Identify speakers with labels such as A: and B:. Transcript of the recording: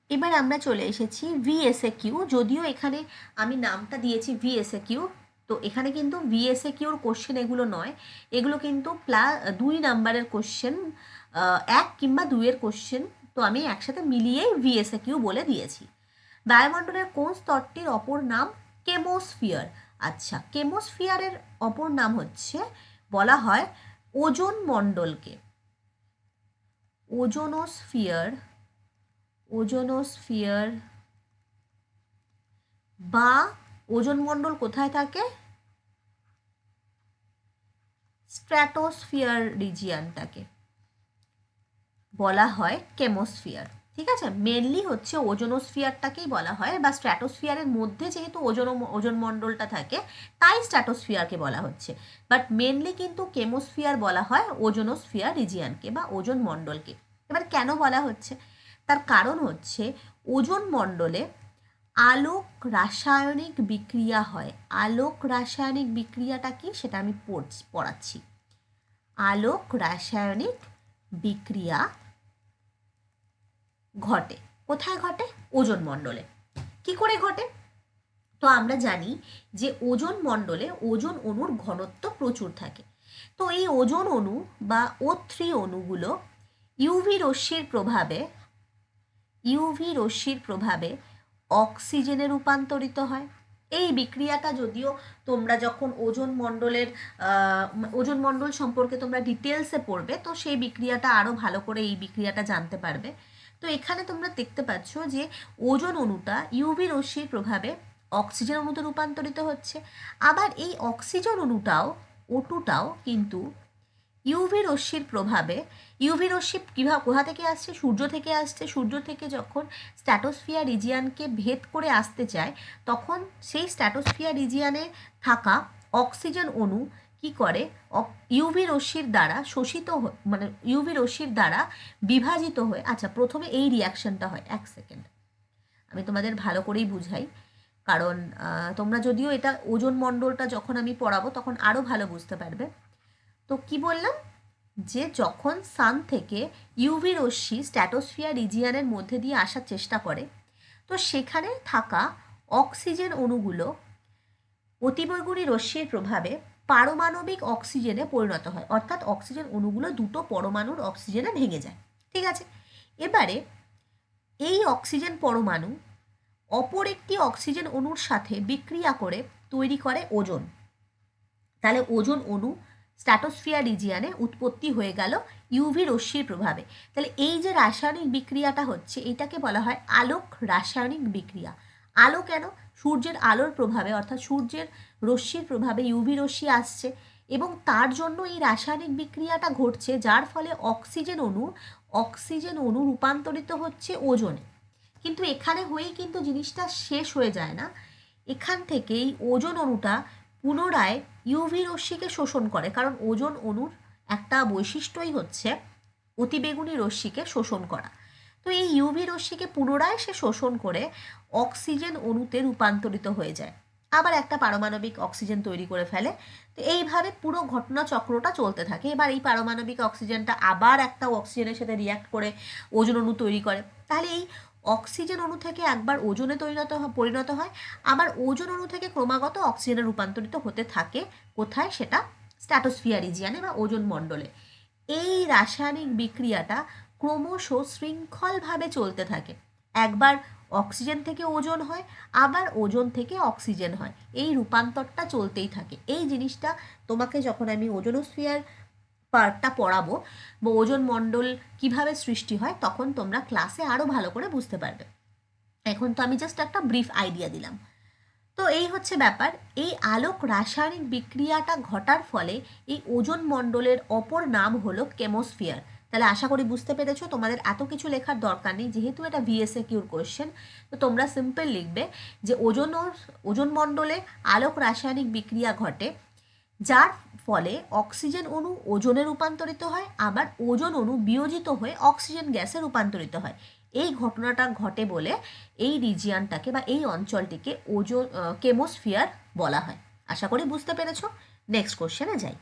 A: এবার আমরা চলে এসেছি ভিএসএকিউ। যদিও এখানে আমি নামটা দিয়েছি ভিএসএকিউ, তো এখানে কিন্তু ভিএসএকিউর কোশ্চেন এগুলো নয়, এগুলো কিন্তু 2 নাম্বারের কোশ্চেন, 1 কিংবা 2-এর কোশ্চেন। তো আমি একসাথে মিলিয়েই ভিএসএকিউ বলে দিয়েছি। বায়ুমণ্ডলের কোন স্তরটির অপর নাম কেমোস্ফিয়ার? আচ্ছা, কেমোস্ফিয়ারের অপর নাম হচ্ছে, বলা হয় ওজোন মণ্ডলকে। ওজোনোস্ফিয়ার, ওজোনোস্ফিয়ার বা ওজোন মণ্ডল কোথায় থাকে? স্ট্র্যাটোস্ফিয়ার রিজিয়ানটাকে বলা হয় কেমোস্ফিয়ার। ঠিক আছে, মেনলি হচ্ছে ওজোনোস্ফিয়ারটাকেই বলা হয়, বা স্ট্র্যাটোস্ফিয়ারের মধ্যে যেহেতু ওজোন মণ্ডলটা থাকে তাই স্ট্র্যাটোস্ফিয়ারকে বলা হচ্ছে, বাট মেনলি কিন্তু কেমোস্ফিয়ার বলা হয় ওজোনোস্ফিয়ার রিজিয়ানকে বা ওজোন মণ্ডলকে। এবার কেন বলা হচ্ছে? তার কারণ হচ্ছে ওজোন মণ্ডলে আলোক রাসায়নিক বিক্রিয়া হয়। আলোক রাসায়নিক বিক্রিয়াটা কি সেটা আমি পড়াচ্ছি। আলোক রাসায়নিক বিক্রিয়া ঘটে। কোথায় ঘটে? ওজোন মণ্ডলে। কি করে ঘটে? তো আমরা জানি যে ওজোন মণ্ডলে ওজোন অণুর ঘনত্ব প্রচুর থাকে। তো এই ওজোন অণু বা O3 অণুগুলো ইউভি রশ্মির প্রভাবে অক্সিজেনে রূপান্তরিত হয়। এই বিক্রিয়াটা যদিও তোমরা যখন ওজোন মণ্ডল সম্পর্কে তোমরা ডিটেলসে পড়বে, তো সেই বিক্রিয়াটা আরও ভালো করে এই বিক্রিয়াটা জানতে পারবে। তো এখানে তোমরা দেখতে পাচ্ছ যে ওজোন অণুটা ইউভি রশ্মির প্রভাবে অক্সিজেন অণুতে রূপান্তরিত হচ্ছে। আবার এই অক্সিজেন অণুটাও, O2টাও কিন্তু ইউভি রশ্মির প্রভাবে, ইউভি রশ্মি কীভাবে কোথা থেকে আসছে? সূর্য থেকে আসছে। সূর্য থেকে যখন স্ট্র্যাটোস্ফিয়ার রিজিয়ানকে ভেদ করে আসতে চায়, তখন সেই স্ট্র্যাটোস্ফিয়ার রিজিয়ানে থাকা অক্সিজেন অণু কি করে? ইউভি রশ্মির দ্বারা মানে ইউভি রশ্মির দ্বারা বিভাজিত হয়ে, আচ্ছা প্রথমে এই রিয়াকশনটা হয়, 1 সেকেন্ড আমি তোমাদের ভালো করেই বুঝাই, কারণ তোমরা যদিও এটা ওজোন মণ্ডলটা যখন আমি পড়াবো তখন আরও ভালো বুঝতে পারবে। তো কি বললাম, যে যখন সান থেকে ইউভি রশ্মি স্ট্র্যাটোস্ফিয়ার রিজিয়ানের মধ্যে দিয়ে আসার চেষ্টা করে, তো সেখানে থাকা অক্সিজেন অণুগুলো অতিবেগুনি রশ্মির প্রভাবে পারমাণবিক অক্সিজেনে পরিণত হয়, অর্থাৎ অক্সিজেন অণুগুলো দুটো পরমাণুর অক্সিজেনে ভেঙে যায়। ঠিক আছে, এবারে এই অক্সিজেন পরমাণু অপর একটি অক্সিজেন অণুর সাথে বিক্রিয়া করে তৈরি করে ওজোন। তাহলে ওজোন অণু স্ট্র্যাটোস্ফিয়ার রিজিয়ানে উৎপত্তি হয়ে গেল ইউভি রশ্মির প্রভাবে। তাহলে এই যে রাসায়নিক বিক্রিয়াটা হচ্ছে, এটাকে বলা হয় আলোক রাসায়নিক বিক্রিয়া। আলো কেন? সূর্যের আলোর প্রভাবে, অর্থাৎ সূর্যের রশ্মির প্রভাবে ইউভি রশ্মি আসছে, এবং তার জন্য এই রাসায়নিক বিক্রিয়াটা ঘটছে, যার ফলে অক্সিজেন অণু রূপান্তরিত হচ্ছে ওজোনে। কিন্তু এখানে হয়েই কিন্তু জিনিসটা শেষ হয়ে যায় না। এখান থেকেই ওজোন অণুটা পুনরায় ইউভি রশ্মিকে শোষণ করে, কারণ ওজোন অণুর একটা বৈশিষ্ট্যই হচ্ছে অতিবেগুনি রশ্মিকে শোষণ করা। তো এই ইউভি রশ্মিকে পুনরায় সে শোষণ করে অক্সিজেন অণুতে রূপান্তরিত হয়ে যায়, আবার একটা পারমাণবিক অক্সিজেন তৈরি করে ফেলে। তো এইভাবে পুরো ঘটনাচক্রটা চলতে থাকে। এবার এই পারমাণবিক অক্সিজেনটা আবার একটা অক্সিজেনের সাথে রিয়াক্ট করে ওজোন অণু তৈরি করে। তাহলে এই অক্সিজেন অণু থেকে একবার ওজোনে পরিণত হয়, আবার ওজোন অণু থেকে ক্রমাগত অক্সিজেনে রূপান্তরিত হতে থাকে। কোথায়? সেটা স্ট্র্যাটোস্ফিয়ার রিজিয়ানে বা ওজোন মণ্ডলে। এই রাসায়নিক বিক্রিয়াটা ক্রমশ শৃঙ্খলভাবে চলতে থাকে। একবার অক্সিজেন থেকে ওজোন হয়, আবার ওজোন থেকে অক্সিজেন হয়, এই রূপান্তরটা চলতেই থাকে। এই জিনিসটা তোমাকে যখন আমি ওজোনোস্ফিয়ার পার্টটা পড়াবো বা ওজোন মণ্ডল কিভাবে সৃষ্টি হয়, তখন তোমরা ক্লাসে আরও ভালো করে বুঝতে পারবে। এখন তো আমি জাস্ট একটা ব্রিফ আইডিয়া দিলাম। তো এই হচ্ছে ব্যাপার। এই আলোক রাসায়নিক বিক্রিয়াটা ঘটার ফলে এই ওজোন মণ্ডলের অপর নাম হলো কেমোস্ফিয়ার। তাহলে আশা করি বুঝতে পেরেছো, তোমাদের এত কিছু লেখার দরকার নেই, যেহেতু এটা ভিএসএকিউর কোশ্চেন। তো তোমরা সিম্পল লিখবে যে ওজোন মণ্ডলে আলোক রাসায়নিক বিক্রিয়া ঘটে, যার ফলে অক্সিজেন অণু ওজোনে রূপান্তরিত হয়, আবার ওজোন অণু বিয়োজিত হয়ে অক্সিজেন গ্যাসে রূপান্তরিত হয়। এই ঘটনাটা ঘটে বলে এই রিজিয়ানটাকে বা এই অঞ্চলটিকে কেমোস্ফিয়ার বলা হয়। আশা করি বুঝতে পেরেছো। নেক্সট কোশ্চেনে যাই।